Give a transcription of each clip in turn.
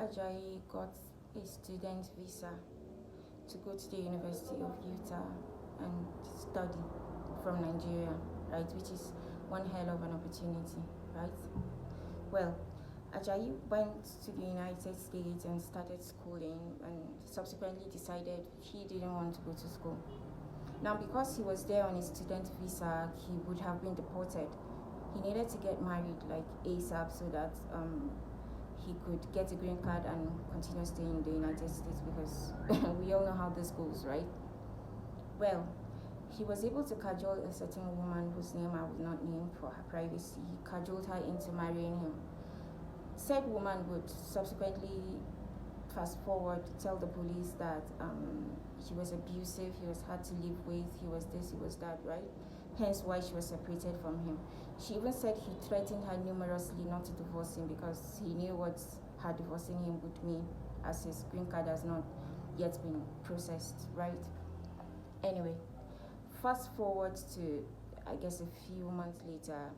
Ajayi got a student visa to go to the University of Utah and study from Nigeria, right? Which is one hell of an opportunity, right? Well, Ajayi went to the United States and started schooling and subsequently decided he didn't want to go to school. Now, because he was there on his student visa, he would have been deported. He needed to get married like ASAP so that he could get a green card and continue staying in the United States because we all know how this goes, right? Well, he was able to cajole a certain woman whose name I would not name for her privacy. He cajoled her into marrying him. Said woman would subsequently fast forward tell the police that he was abusive, he was hard to live with, he was this, he was that, right? Hence why she was separated from him. She even said he threatened her numerously not to divorce him because he knew what her divorcing him would mean, as his green card has not yet been processed, right? Anyway, fast forward to, I guess, a few months later,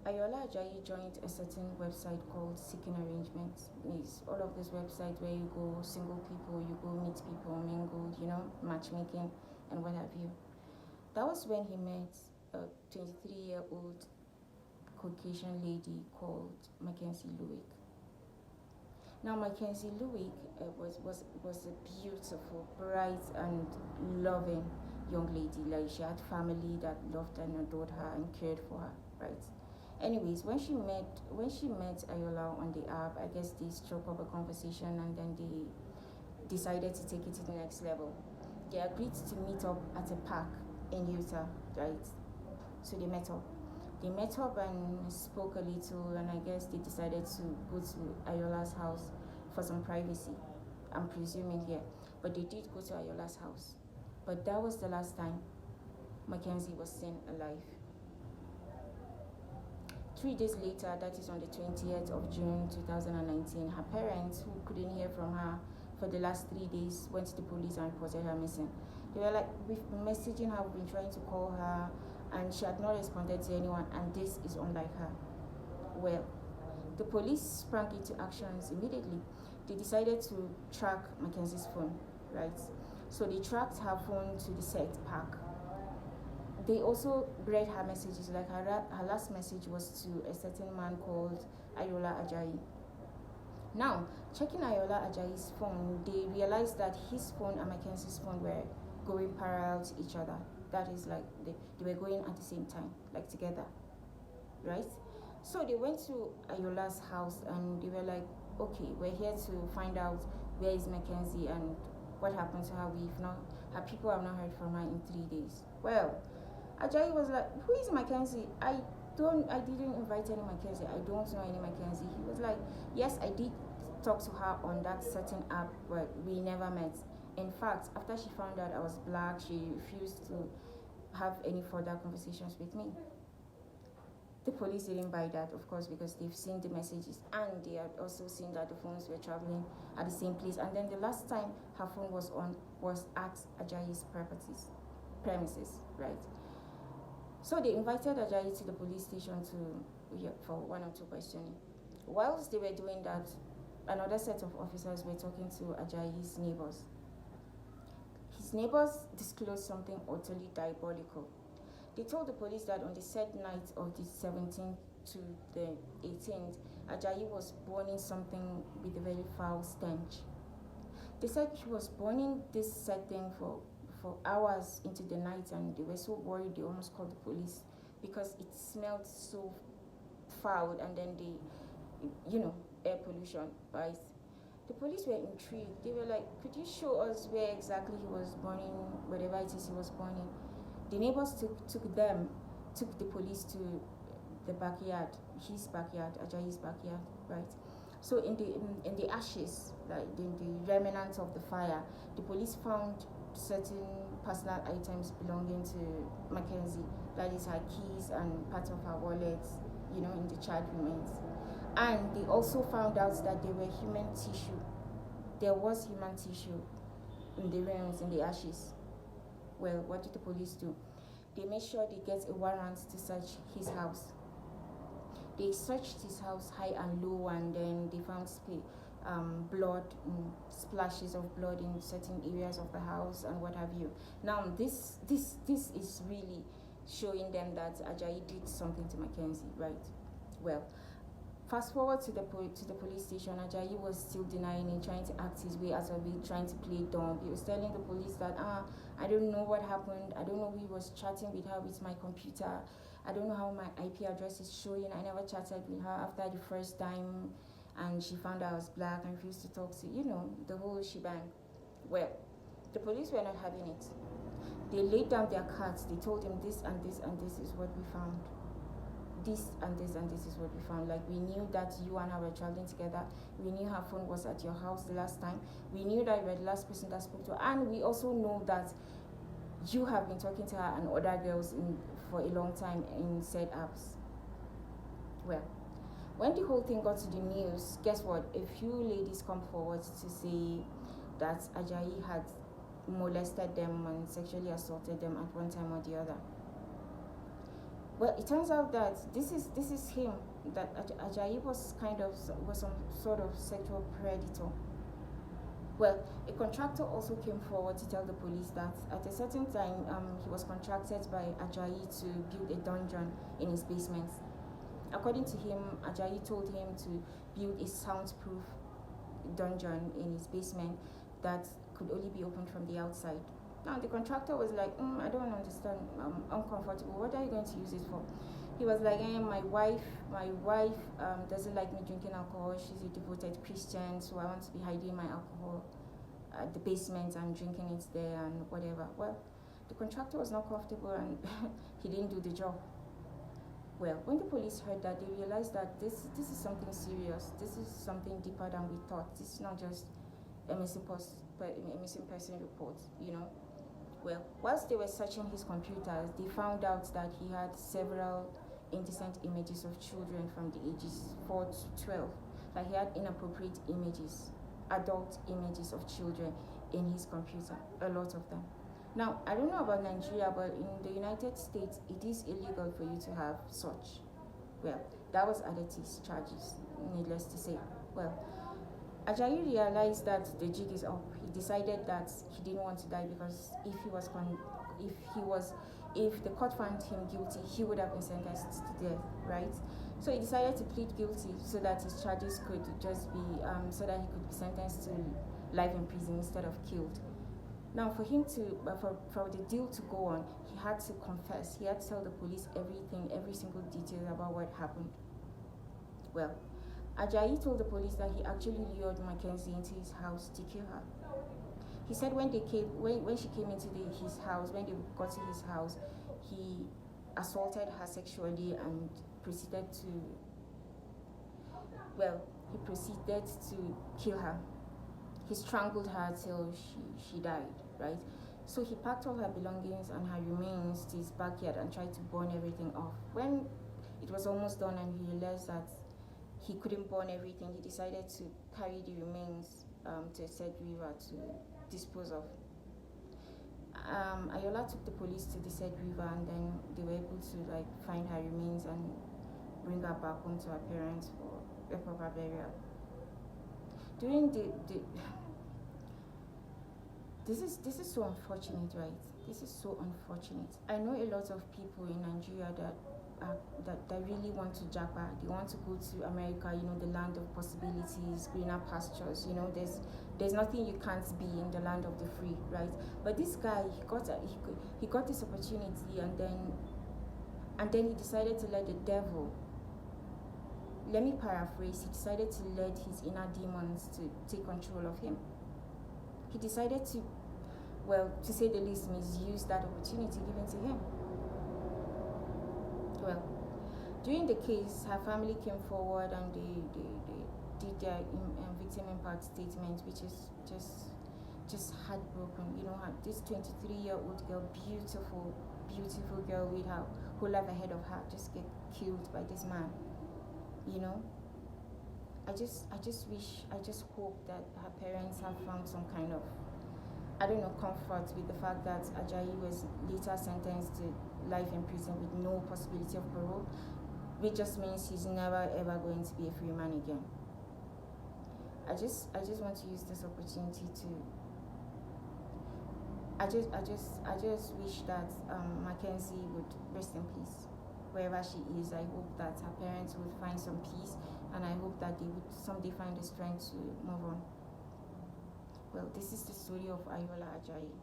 Ayoola Ajayi joined a certain website called Seeking Arrangements. It's all of these websites where you go single people, you go meet people, mingle, matchmaking and what have you. That was when he met a 23-year-old Caucasian lady called Mackenzie Lewick. Now, Mackenzie Lewick was a beautiful, bright, and loving young lady. Like, she had family that loved and adored her and cared for her, right? Anyways, when she met Ayoola on the app, I guess they struck up a conversation and then they decided to take it to the next level. They agreed to meet up at a park in Utah, right? So they met up. They met up and spoke a little, and I guess they decided to go to Ayoola's house for some privacy. I'm presuming here, but they did go to Ayoola's house. But that was the last time Mackenzie was seen alive. 3 days later, that is on the 20th of June 2019, her parents, who couldn't hear from her for the last 3 days, went to the police and reported her missing. They were like, we've been messaging her, we've been trying to call her, and she had not responded to anyone, and this is unlike her. Well, the police sprang into actions immediately. They decided to track Mackenzie's phone, right? So they tracked her phone to the set park. They also read her messages, like her last message was to a certain man called Ayoola Ajayi. Now, checking Ayoola Ajayi's phone, they realized that his phone and Mackenzie's phone were going parallel to each other. That is, like, they were going at the same time, like together, right? So they went to Ayoola's house and they were like, okay, we're here to find out where is Mackenzie and what happened to her. Her people have not heard from her in 3 days. Well, Ajayi was like, who is Mackenzie? I didn't invite any Mackenzie. I don't know any Mackenzie. He was like, yes, I did talk to her on that certain app, but we never met. In fact, after she found out I was black, she refused to have any further conversations with me. The police didn't buy that, of course, because they've seen the messages and they had also seen that the phones were traveling at the same place. And then the last time her phone was on was at Ajayi's premises, right? So they invited Ajayi to the police station for 1 or 2 questioning. Whilst they were doing that, another set of officers were talking to Ajayi's neighbors. His neighbors disclosed something utterly diabolical. They told the police that on the said night of the 17th to the 18th, Ajayi was burning something with a very foul stench. They said he was burning this said thing for hours into the night, and they were so worried they almost called the police because it smelled so foul, and then air pollution, right? The police were intrigued. They were like, could you show us where exactly he was burning whatever it is he was burning? The neighbors took the police to the backyard, his backyard, Ajayi's backyard, right? So in the ashes, like the remnants of the fire, the police found certain personal items belonging to Mackenzie, that is her keys and part of her wallet, in the charred remains. And they also found out that there were human tissue. There was human tissue in the remains, in the ashes. Well, what did the police do? They made sure they get a warrant to search his house. They searched his house high and low, and then they found blood, splashes of blood in certain areas of the house and what have you. Now this is really showing them that Ajayi did something to Mackenzie, right? Well, fast forward to the police station. Ajayi was still denying it, trying to act his way out of it, trying to play dumb. He was telling the police that I don't know what happened. I don't know who was chatting with her with my computer. I don't know how my IP address is showing. I never chatted with her after the first time, and she found out I was black and refused to talk to, the whole shebang. Well, the police were not having it. They laid down their cards. They told him this and this and this is what we found. This and this and this is what we found. Like, we knew that you and her were traveling together. We knew her phone was at your house the last time. We knew that you were the last person that spoke to her. And we also know that you have been talking to her and other girls for a long time in said apps. Well, when the whole thing got to the news, guess what? A few ladies come forward to say that Ajayi had molested them and sexually assaulted them at one time or the other. Well, it turns out that this is him, that Ajayi was some sort of sexual predator. Well, a contractor also came forward to tell the police that at a certain time he was contracted by Ajayi to build a dungeon in his basement. According to him, Ajayi told him to build a soundproof dungeon in his basement that could only be opened from the outside. Now the contractor was like, I don't understand, I'm uncomfortable. What are you going to use it for? He was like, my wife doesn't like me drinking alcohol. She's a devoted Christian, so I want to be hiding my alcohol at the basement and drinking it there and whatever. Well, the contractor was not comfortable and he didn't do the job. Well, when the police heard that, they realized that this is something serious. This is something deeper than we thought. This is not just a missing person report, Well, whilst they were searching his computers, they found out that he had several indecent images of children from the ages 4 to 12. Like, he had inappropriate images, adult images of children in his computer, a lot of them. Now, I don't know about Nigeria, but in the United States, it is illegal for you to have such. Well, that was added to his charges, needless to say. Well, Ajayi realized that the jig is up. He decided that he didn't want to die because if the court found him guilty, he would have been sentenced to death, right? So he decided to plead guilty so that his charges could just be, so that he could be sentenced to life in prison instead of killed. Now, for him to, for the deal to go on, he had to confess. He had to tell the police everything, every single detail about what happened. Well, Ajayi told the police that he actually lured Mackenzie into his house to kill her. He said when she came into his house, when they got to his house, he assaulted her sexually and proceeded to kill her. He strangled her till she died, right? So he packed all her belongings and her remains to his backyard and tried to burn everything off. When it was almost done and he realized that he couldn't burn everything, he decided to carry the remains to a said river to dispose of. Ayoola took the police to the said river, and then they were able to find her remains and bring her back home to her parents for a proper burial. During this is so unfortunate, right? This is so unfortunate. I know a lot of people in Nigeria that really want to Japa. They want to go to America, the land of possibilities, greener pastures. There's nothing you can't be in the land of the free, right? But this guy, he got this opportunity, and then he decided to let the devil. Let me paraphrase. He decided to let his inner demons to take control of him. He decided to say the least, misuse that opportunity given to him. Well, during the case, her family came forward and they did their victim impact statement, which is just heartbroken. This 23-year-old girl, beautiful girl with her whole life ahead of her, just get killed by this man. I just hope that her parents have found some kind of, comfort with the fact that Ajayi was later sentenced to life in prison with no possibility of parole, which just means he's never ever going to be a free man again. I just want to use this opportunity to. I just wish that Mackenzie would rest in peace wherever she is. I hope that her parents would find some peace, and I hope that they would someday find the strength to move on. Well, this is the story of Ayoola Ajayi.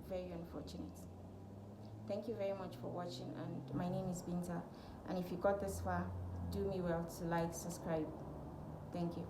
Very unfortunate. Thank you very much for watching, and my name is Binta. And if you got this far, do me well to like, subscribe. Thank you.